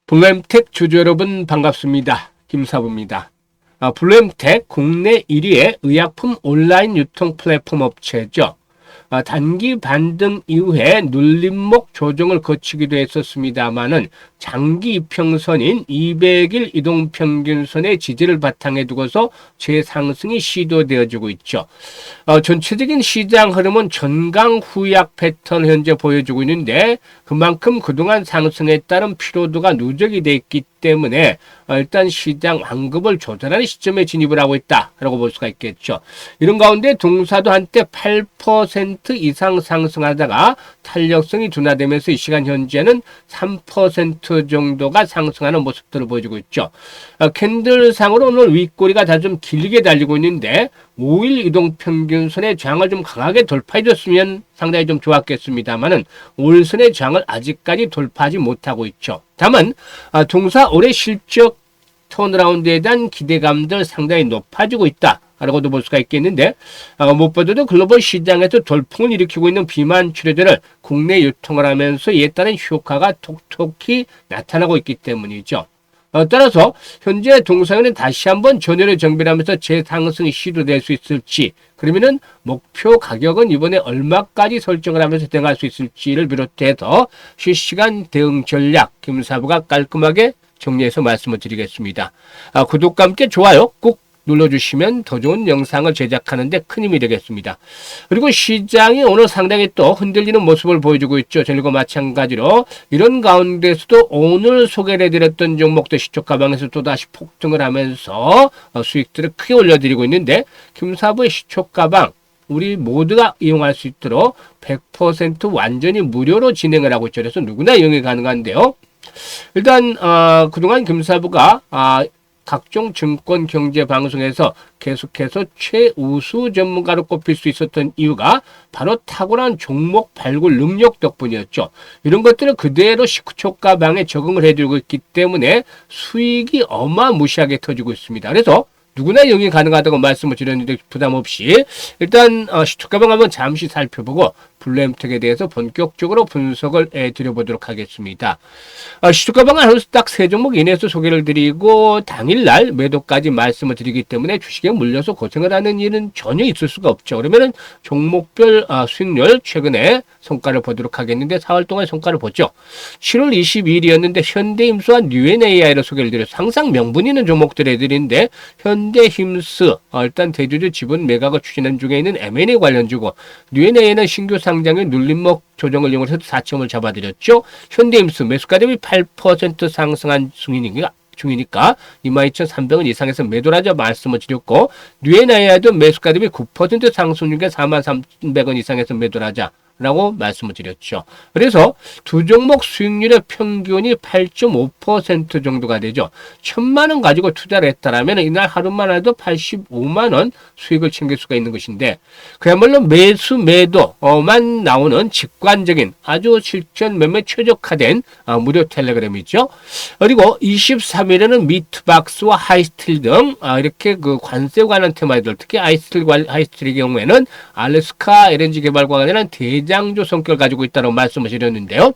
블루엠텍 주주 여러분 반갑습니다. 김사부입니다. 블루엠텍 국내 1위의 의약품 온라인 유통 플랫폼 업체죠. 단기 반등 이후에 눌림목 조정을 거치기도 했었습니다만은 장기 이평선인 200일 이동평균선의 지지를 바탕에 두고서 재상승이 시도되어지고 있죠. 전체적인 시장 흐름은 전강 후약 패턴 현재 보여주고 있는데 그만큼 그동안 상승에 따른 피로도가 누적이 돼 있기 때문에 일단 시장 완급을 조절하는 시점에 진입을 하고 있다라고 볼 수가 있겠죠. 이런 가운데 동사도 한때 8% 이상 상승하다가 탄력성이 둔화되면서 이 시간 현재는 3% 정도가 상승하는 모습들을 보여주고 있죠. 캔들상으로 오늘 윗꼬리가 다 좀 길게 달리고 있는데 5일 이동평균선의 저항을 좀 강하게 돌파해줬으면 상당히 좀 좋았겠습니다만은 5일선의 저항을 아직까지 돌파하지 못하고 있죠. 다만 동사 올해 실적 턴어라운드에 대한 기대감들 상당히 높아지고 있다 라고도 볼 수가 있겠는데 무엇보다도 글로벌 시장에서 돌풍을 일으키고 있는 비만 치료제를 국내 유통을 하면서 이에 따른 효과가 톡톡히 나타나고 있기 때문이죠. 따라서 현재 동사에는 다시 한번 전열을 정비하면서 재상승이 시도될 수 있을지, 그러면은 목표 가격은 이번에 얼마까지 설정을 하면서 대응할 수 있을지를 비롯해서 실시간 대응 전략 김사부가 깔끔하게 정리해서 말씀을 드리겠습니다. 구독과 함께 좋아요 꼭 눌러주시면 더 좋은 영상을 제작하는 데 큰 힘이 되겠습니다. 그리고 시장이 오늘 상당히 또 흔들리는 모습을 보여주고 있죠. 전일과 마찬가지로 이런 가운데서도 오늘 소개를 해드렸던 종목들 시초가방에서 또다시 폭등을 하면서 수익들을 크게 올려드리고 있는데 김사부의 시초가방 우리 모두가 이용할 수 있도록 100% 완전히 무료로 진행을 하고 있죠. 그래서 누구나 이용이 가능한데요. 일단 그동안 김사부가 각종 증권 경제 방송에서 계속해서 최우수 전문가로 꼽힐 수 있었던 이유가 바로 탁월한 종목 발굴 능력 덕분이었죠. 이런 것들을 그대로 시초가방에 적응을 해주고 있기 때문에 수익이 어마무시하게 터지고 있습니다. 그래서 누구나 이용이 가능하다고 말씀을 드렸는데 부담 없이 일단 시초가방 한번 잠시 살펴보고 블루엠텍에 대해서 본격적으로 분석을 드려보도록 하겠습니다. 시초가방은 하루에 딱 3종목 이내에서 소개를 드리고 당일날 매도까지 말씀을 드리기 때문에 주식에 물려서 고생을 하는 일은 전혀 있을 수가 없죠. 그러면은 종목별 수익률 최근에 성과를 보도록 하겠는데 4월 동안 성과를 보죠. 7월 22일이었는데 현대힘스와 뉴엔AI를 소개를 드려서 항상 명분 있는 종목들 해드리는데 현대힘스 일단 대주주 지분 매각을 추진한 중에 있는 M&A 관련주고 뉴엔AI는 신규 상장의 눌림목 조정을 이용해서 4점을 잡아드렸죠. 현대힘스 매수가 대비 8% 상승한 중이니까 22,300원 이상에서 매도라자 말씀을 드렸고 뉴엔AI도 매수가 대비 9% 상승 중에 43,300원 이상에서 매도라자 라고 말씀을 드렸죠. 그래서 두 종목 수익률의 평균이 8.5% 정도가 되죠. 1,000만원 가지고 투자를 했다라면 이날 하루만 해도 85만원 수익을 챙길 수가 있는 것인데 그야말로 매수 매도만 나오는 직관적인 아주 실전 매매 최적화된 무료 텔레그램이죠. 그리고 23일에는 미트박스와 하이스틸 등 이렇게 그 관세 관한 테마들 특히 하이스틸의 경우에는 알래스카 LNG 개발과 관련한 대장주 성격을 가지고 있다고 말씀을 드렸는데요.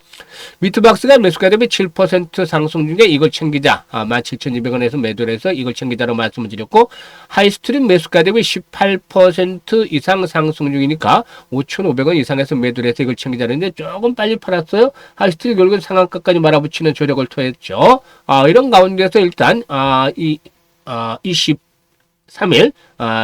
미트박스가 매수가 대비 7% 상승 중에 이걸 챙기자 17,200원에서 매도를 해서 이걸 챙기자로 말씀을 드렸고 하이스트림 매수가 대비 18% 이상 상승 중이니까 5,500원 이상에서 매도를 해서 이걸 챙기자는데 조금 빨리 팔았어요. 하이스트림 결국은 상한가까지 말아붙이는 조력을 토했죠. 이런 가운데서 일단 23일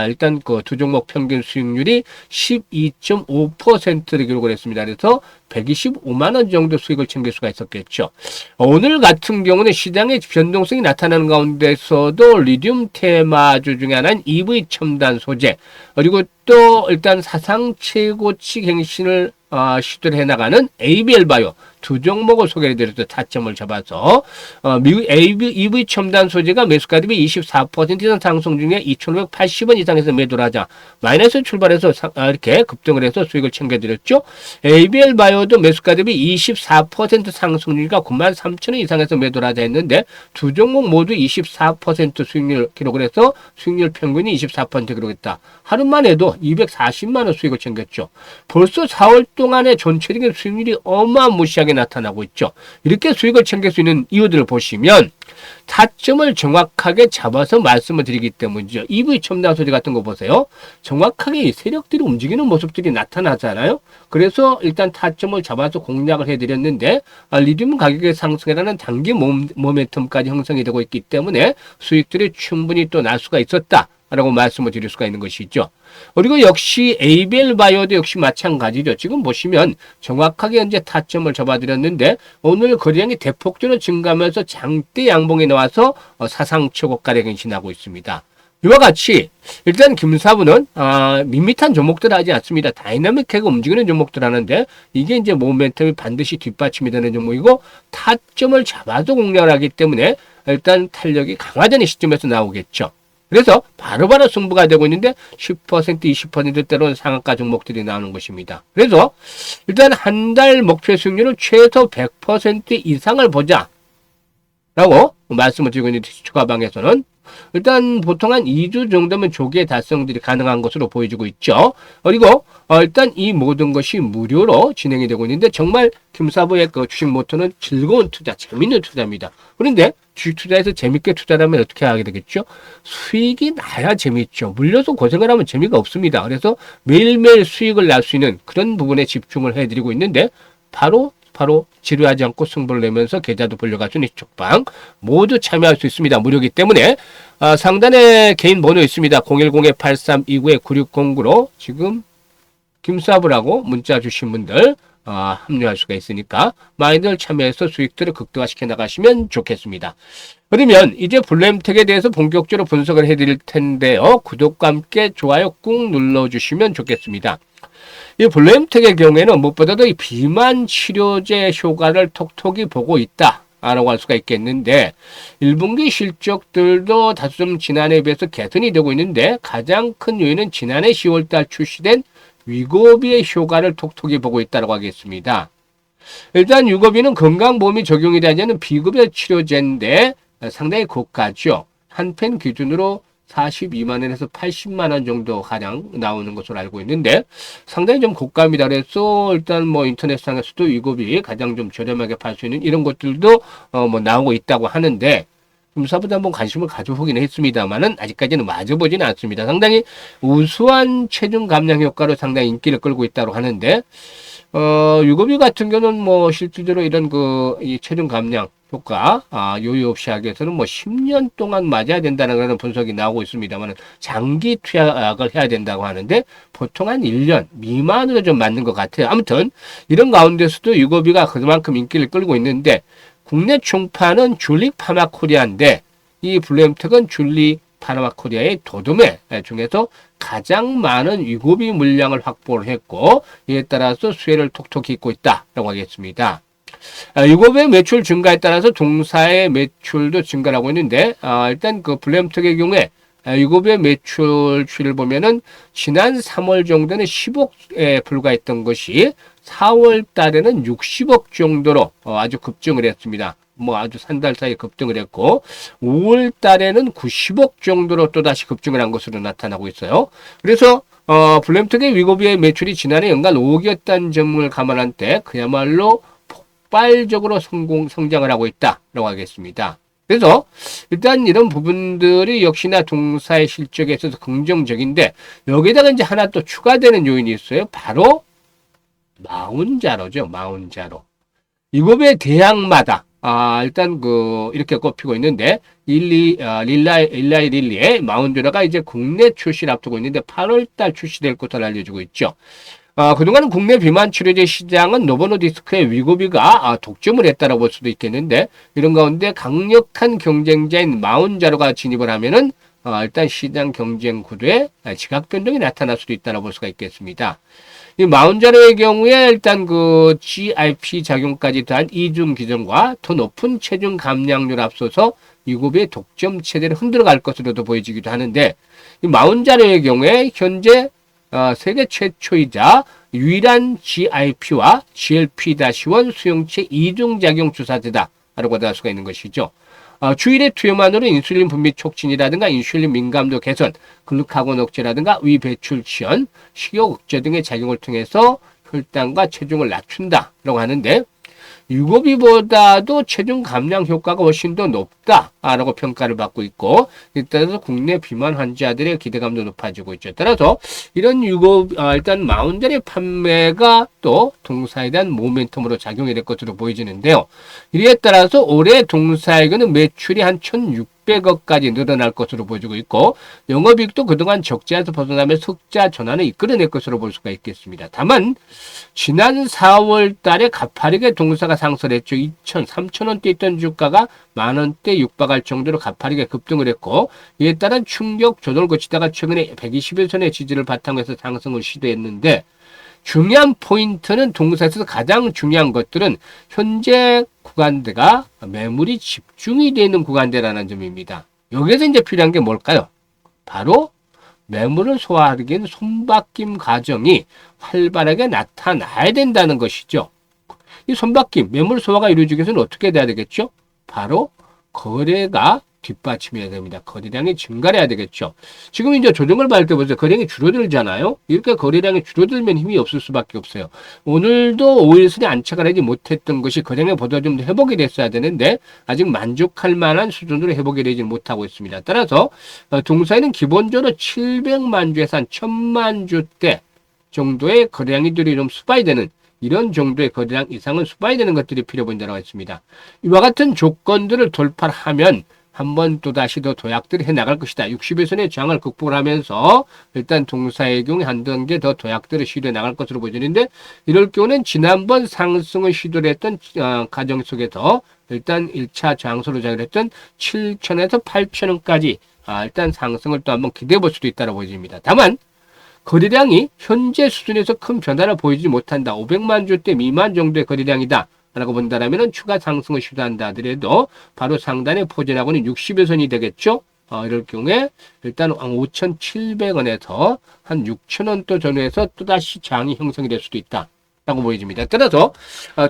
일단 그 두 종목 평균 수익률이 12.5%를 기록을 했습니다. 그래서 125만원 정도 수익을 챙길 수가 있었겠죠. 오늘 같은 경우는 시장의 변동성이 나타나는 가운데서도 리튬 테마주 중에 하나인 EV 첨단 소재 그리고 또 일단 사상 최고치 갱신을 시도를 해나가는 ABL바이오 두 종목을 소개해드려서 타점을 잡아서 미국 EV 첨단 소재가 매수가 대비 24% 이상 상승 중에 2,580원 이상에서 매도를 하자 마이너스 출발해서 이렇게 급등을 해서 수익을 챙겨드렸죠. ABL바이오도 매수가 대비 24% 상승 중이니까 93,000원 이상에서 매도를 하자 했는데 두 종목 모두 24% 수익률 기록을 해서 수익률 평균이 24% 기록했다. 하루만 해도 240만원 수익을 챙겼죠. 벌써 4월 동안의 전체적인 수익률이 어마무시하게 뚜렷하게 나타나고 있죠. 이렇게 수익을 챙길 수 있는 이유들을 보시면 타점을 정확하게 잡아서 말씀을 드리기 때문이죠. EV 첨단 소재 같은 거 보세요. 정확하게 이 세력들이 움직이는 모습들이 나타나잖아요. 그래서 일단 타점을 잡아서 공략을 해드렸는데 리튬 가격의 상승이라는 단기 모멘텀까지 형성이 되고 있기 때문에 수익들이 충분히 또 날 수가 있었다 라고 말씀을 드릴 수가 있는 것이죠. 그리고 역시 ABL 바이오도 역시 마찬가지죠. 지금 보시면 정확하게 현재 타점을 잡아드렸는데 오늘 거래량이 대폭적으로 증가하면서 장대 양봉에 나와서 사상 최고가를 갱신하고 있습니다. 이와 같이 일단 김사부는 밋밋한 종목들 하지 않습니다. 다이나믹하게 움직이는 종목들 하는데 이게 이제 모멘텀이 반드시 뒷받침이 되는 종목이고 타점을 잡아도 공략을 하기 때문에 일단 탄력이 강화되는 시점에서 나오겠죠. 그래서 바로바로 승부가 되고 있는데 10%, 20%대로는 상한가 종목들이 나오는 것입니다. 그래서 일단 한 달 목표 수익률은 최소 100% 이상을 보자 라고 말씀을 드리고 있는 추가방에서는 일단 보통 한 2주 정도면 조기에 달성들이 가능한 것으로 보여지고 있죠. 그리고 일단 이 모든 것이 무료로 진행이 되고 있는데 정말 김사부의 그 주식 모토는 즐거운 투자, 재밌는 투자입니다. 그런데 주식 투자에서 재밌게 투자하면 어떻게 하게 되겠죠? 수익이 나야 재밌죠. 물려서 고생을 하면 재미가 없습니다. 그래서 매일매일 수익을 날 수 있는 그런 부분에 집중을 해드리고 있는데 바로 지루하지 않고 승부를 내면서 계좌도 불려갈 수 있는 이쪽방 모두 참여할 수 있습니다. 무료이기 때문에 상단에 개인 번호 있습니다. 010-8329-9609로 지금 김사부라고 문자 주신 분들 합류할 수가 있으니까 많이들 참여해서 수익들을 극대화시켜 나가시면 좋겠습니다. 그러면 이제 블루엠텍에 대해서 본격적으로 분석을 해드릴 텐데요. 구독과 함께 좋아요 꾹 눌러주시면 좋겠습니다. 이 블루엠텍의 경우에는 무엇보다도 이 비만 치료제 효과를 톡톡히 보고 있다 라고 할 수가 있겠는데 1분기 실적들도 다소 좀 지난해에 비해서 개선이 되고 있는데 가장 큰 요인은 지난해 10월달 출시된 위고비의 효과를 톡톡히 보고 있다고 하겠습니다. 일단 위고비는 건강보험이 적용이 되지 않는 비급여 치료제인데 상당히 고가죠. 한 펜 기준으로 42만 원에서 80만 원 정도 가량 나오는 것으로 알고 있는데 상당히 좀 고가입니다. 그래서 일단 뭐 인터넷상에서도 위고비 가장 좀 저렴하게 팔 수 있는 이런 것들도 뭐 나오고 있다고 하는데 김사부도 한번 관심을 가져보긴 했습니다만은 아직까지는 맞아보지는 않습니다. 상당히 우수한 체중 감량 효과로 상당히 인기를 끌고 있다고 하는데 위고비 같은 경우는 뭐 실질적으로 이런 이 체중 감량 효과 요요 없이 하기 위해서는 뭐 10년 동안 맞아야 된다는 그런 분석이 나오고 있습니다만 장기 투약을 해야 된다고 하는데 보통 한 1년 미만으로 좀 맞는 것 같아요. 아무튼 이런 가운데서도 위고비가 그만큼 인기를 끌고 있는데 국내 총판은 줄릭 파마코리아인데 이 블루엠텍은 줄릭 파마코리아의 도도매 중에서 가장 많은 위고비 물량을 확보를 했고 이에 따라서 수혜를 톡톡히 잇고 있다라고 하겠습니다. 위고비의 매출 증가에 따라서 동사의 매출도 증가를 하고 있는데 일단 그 블루엠텍의 경우에 위고비의 매출 추이를 보면은 지난 3월 정도는 10억에 불과했던 것이 4월 달에는 60억 정도로 아주 급증을 했습니다. 뭐 아주 한 달 사이에 급등을 했고 5월 달에는 90억 정도로 또다시 급증을 한 것으로 나타나고 있어요. 그래서 블루엠텍의 위고비의 매출이 지난해 연간 5억이었다는 점을 감안할 때 그야말로 폭발적으로 성장을 하고 있다라고 하겠습니다. 그래서 일단 이런 부분들이 역시나 동사의 실적에 있어서 긍정적인데 여기다가 이제 하나 또 추가되는 요인이 있어요. 바로 마운자로죠. 마운자로. 위고비의 대항마다 일단 이렇게 꼽히고 있는데 일라이 릴리의 마운드라가 이제 국내 출시를 앞두고 있는데 8월달 출시될 것으로 알려지고 있죠. 그동안 국내 비만 치료제 시장은 노보노디스크의 위고비가 독점을 했다라고 볼 수도 있겠는데 이런 가운데 강력한 경쟁자인 마운자로가 진입을 하면은 일단 시장 경쟁 구도에 지각 변동이 나타날 수도 있다고 볼 수가 있겠습니다. 이 마운자로의 경우에 일단 GIP 작용까지 더한 이중 기전과 더 높은 체중 감량률 앞서서 위고비의 독점 체제를 흔들어갈 것으로도 보여지기도 하는데 이 마운자로의 경우에 현재 세계 최초이자 유일한 GIP와 GLP-1 수용체 이중작용 주사제다라고 할 수가 있는 것이죠. 주일의 투여만으로 인슐린 분泌촉진이라든가 인슐린 민감도 개선, 글루카곤 억제라든가 위 배출 지연, 식욕 억제 등의 작용을 통해서 혈당과 체중을 낮춘다라고 하는데 유고비보다도 체중 감량 효과가 훨씬 더 높다라고 평가를 받고 있고, 따라서 국내 비만 환자들의 기대감도 높아지고 있죠. 따라서 이런 일단 마운드의 판매가 또 동사에 대한 모멘텀으로 작용이 될 것으로 보여지는데요. 이에 따라서 올해 동사에게는 매출이 한 1,600억까지 늘어날 것으로 보여지고 있고, 영업이익도 그동안 적자에서 벗어나며 흑자 전환을 이끌어낼 것으로 볼 수가 있겠습니다. 다만 지난 4월 달에 가파르게 동사가 상승했죠. 2천, 3천원대 있던 주가가 만원대 육박할 정도로 가파르게 급등을 했고, 이에 따른 충격 조정을 거치다가 최근에 121선의 지지를 바탕으로 해서 상승을 시도했는데, 중요한 포인트는 동사에서 가장 중요한 것들은 현재 구간대가 매물이 집중이 되는 구간대라는 점입니다. 여기에서 이제 필요한 게 뭘까요? 바로 매물을 소화하기에는 손바뀜 과정이 활발하게 나타나야 된다는 것이죠. 이 손바뀜, 매물 소화가 이루어지기 위해서는 어떻게 돼야 되겠죠? 바로 거래가 뒷받침해야 됩니다. 거래량이 증가해야 되겠죠. 지금 이제 조정을 받을 때 보세요. 거래량이 줄어들잖아요. 이렇게 거래량이 줄어들면 힘이 없을 수밖에 없어요. 오늘도 5일선이 안착을 하지 못했던 것이 거래량이 보다 좀 회복이 됐어야 되는데 아직 만족할 만한 수준으로 회복이 되지 못하고 있습니다. 따라서 동사에는 기본적으로 700만 주에서 한 1000만 주대 정도의 거래량이들이 좀 수반이 되는 이런 정도의 거래량 이상은 수반이 되는 것들이 필요 보인다고 했습니다. 이와 같은 조건들을 돌파하면 한번 또다시 더 도약들을 해나갈 것이다. 60일선의 저항을 극복하면서 일단 동사의 경우 한 단계 더 도약들을 시도해 나갈 것으로 보여지는데, 이럴 경우는 지난번 상승을 시도를 했던 과정 속에서 일단 1차 저항소로 작용했던 7천에서 8천원까지 일단 상승을 또 한번 기대해 볼 수도 있다고 보여집니다. 다만 거래량이 현재 수준에서 큰 변화를 보이지 못한다. 500만 주대 미만 정도의 거래량이다 라고 본다면 추가 상승을 시도한다 하더라도 바로 상단에 포진하고는 60일선이 되겠죠. 이럴 경우에 일단 5,700원에서 한 6,000원 또 전후에서 또다시 장이 형성이 될 수도 있다 라고 보여집니다. 따라서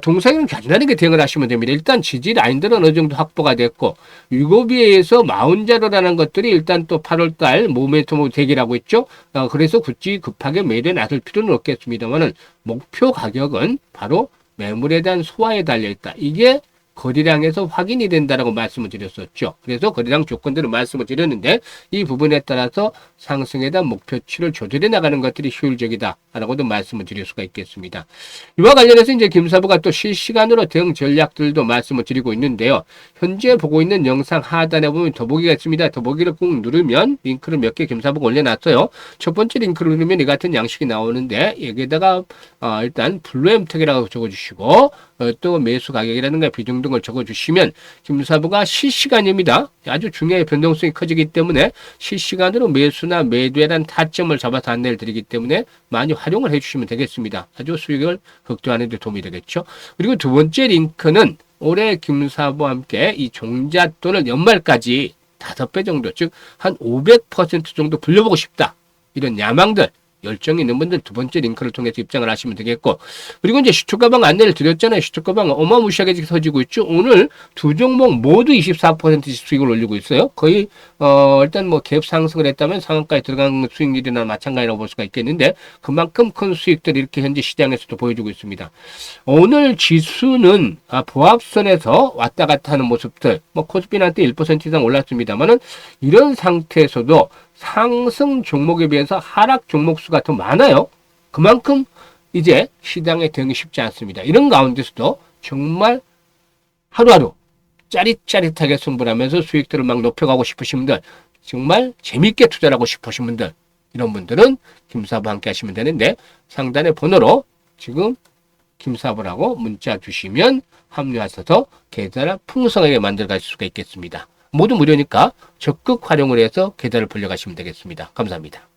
동사에는 가지런하게 대응을 하시면 됩니다. 일단 지지 라인들은 어느 정도 확보가 됐고, 유고비에 의해서 마운자로라는 것들이 일단 또 8월달 모멘텀으로 대기라고 있죠. 그래서 굳이 급하게 매일에 나설 필요는 없겠습니다만은 목표 가격은 바로 매물에 대한 소화에 달려있다. 이게 거래량에서 확인이 된다라고 말씀을 드렸었죠. 그래서 거래량 조건들을 말씀을 드렸는데, 이 부분에 따라서 상승에 대한 목표치를 조절해 나가는 것들이 효율적이다라고도 말씀을 드릴 수가 있겠습니다. 이와 관련해서 이제 김사부가 또 실시간으로 대응 전략들도 말씀을 드리고 있는데요. 현재 보고 있는 영상 하단에 보면 더보기가 있습니다. 더보기를 꾹 누르면 링크를 몇 개 김사부가 올려놨어요. 첫 번째 링크를 누르면 이 같은 양식이 나오는데, 여기에다가 일단 블루 햄텍이라고 적어주시고, 또 매수 가격이라든가 비중 등을 적어주시면 김사부가 실시간입니다. 아주 중요한 변동성이 커지기 때문에 실시간으로 매수나 매도에 대한 타점을 잡아서 안내를 드리기 때문에 많이 활용을 해주시면 되겠습니다. 아주 수익을 극대화하는 데 도움이 되겠죠. 그리고 두 번째 링크는 올해 김사부와 함께 이 종잣돈을 연말까지 5배 정도, 즉 한 500% 정도 불려보고 싶다. 이런 야망들, 열정이 있는 분들 두 번째 링크를 통해서 입장을 하시면 되겠고, 그리고 이제 시초가방 안내를 드렸잖아요. 시초가방 어마무시하게 터지고 있죠. 오늘 두 종목 모두 24%씩 수익을 올리고 있어요. 거의 일단 뭐 갭 상승을 했다면 상한가에 들어간 수익률이나 마찬가지라고 볼 수가 있겠는데, 그만큼 큰 수익들이 이렇게 현재 시장에서도 보여주고 있습니다. 오늘 지수는 보합선에서 왔다 갔다 하는 모습들, 뭐 코스피한테 1% 이상 올랐습니다만은, 이런 상태에서도 상승 종목에 비해서 하락 종목 수가 더 많아요. 그만큼 이제 시장에 대응이 쉽지 않습니다. 이런 가운데서도 정말 하루하루 짜릿짜릿하게 승부를 하면서 수익들을 막 높여가고 싶으신 분들, 정말 재밌게 투자를 하고 싶으신 분들, 이런 분들은 김사부와 함께 하시면 되는데, 상단의 번호로 지금 김사부라고 문자 주시면 합류하셔서 계좌를 풍성하게 만들어 가실 수가 있겠습니다. 모두 무료니까 적극 활용을 해서 계좌를 불려가시면 되겠습니다. 감사합니다.